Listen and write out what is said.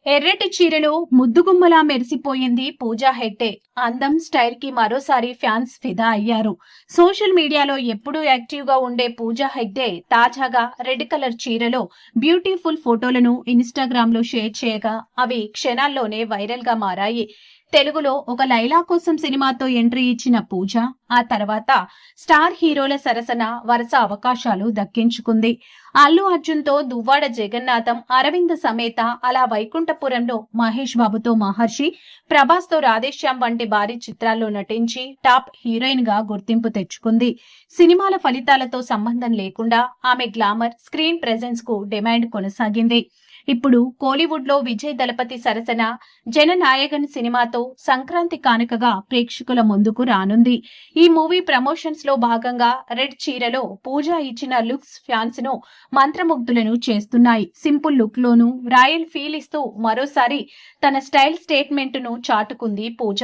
ఎర్రటి చీరలో ముద్దుగుమ్మలా మెరిసిపోయింది పూజా హెగ్డే. అందం, స్టైల్ కి మరోసారి ఫ్యాన్స్ ఫిదా అయ్యారు. సోషల్ మీడియాలో ఎప్పుడూ యాక్టివ్ గా ఉండే పూజా హెగ్డే తాజాగా రెడ్ కలర్ చీరలో బ్యూటిఫుల్ ఫోటోలను ఇన్స్టాగ్రామ్ లో షేర్ చేయగా అవి క్షణాల్లోనే వైరల్ గా మారాయి. తెలుగులో ఒక లైలా కోసం సినిమాతో ఎంట్రీ ఇచ్చిన పూజ ఆ తర్వాత స్టార్ హీరోల సరసన వరుస అవకాశాలు దక్కించుకుంది. అల్లు అర్జున్ తో దువ్వాడ జగన్నాథం, అరవింద సమేత, అలా వైకుంఠపురంలో మహేష్ బాబుతో మహర్షి, ప్రభాస్ తో రాధేశ్యామ్ వంటి భారీ చిత్రాల్లో నటించి టాప్ హీరోయిన్ గా గుర్తింపు తెచ్చుకుంది. సినిమాల ఫలితాలతో సంబంధం లేకుండా ఆమె గ్లామర్, స్క్రీన్ ప్రెజెన్స్ కు డిమాండ్ కొనసాగింది. ఇప్పుడు కోలీవుడ్ లో విజయ్ దళపతి సరసన జననాయకన్ సినిమాతో సంక్రాంతి కానుకగా ప్రేక్షకుల ముందుకు రానుంది. ఈ మూవీ ప్రమోషన్స్ లో భాగంగా రెడ్ చీరలో పూజ ఇచ్చిన లుక్స్ ఫ్యాన్స్ ను మంత్రముగ్ధులను చేస్తున్నాయి. సింపుల్ లుక్ లోను రాయల్ ఫీల్ ఇస్తూ మరోసారి తన స్టైల్ స్టేట్మెంట్ ను చాటుకుంది పూజ.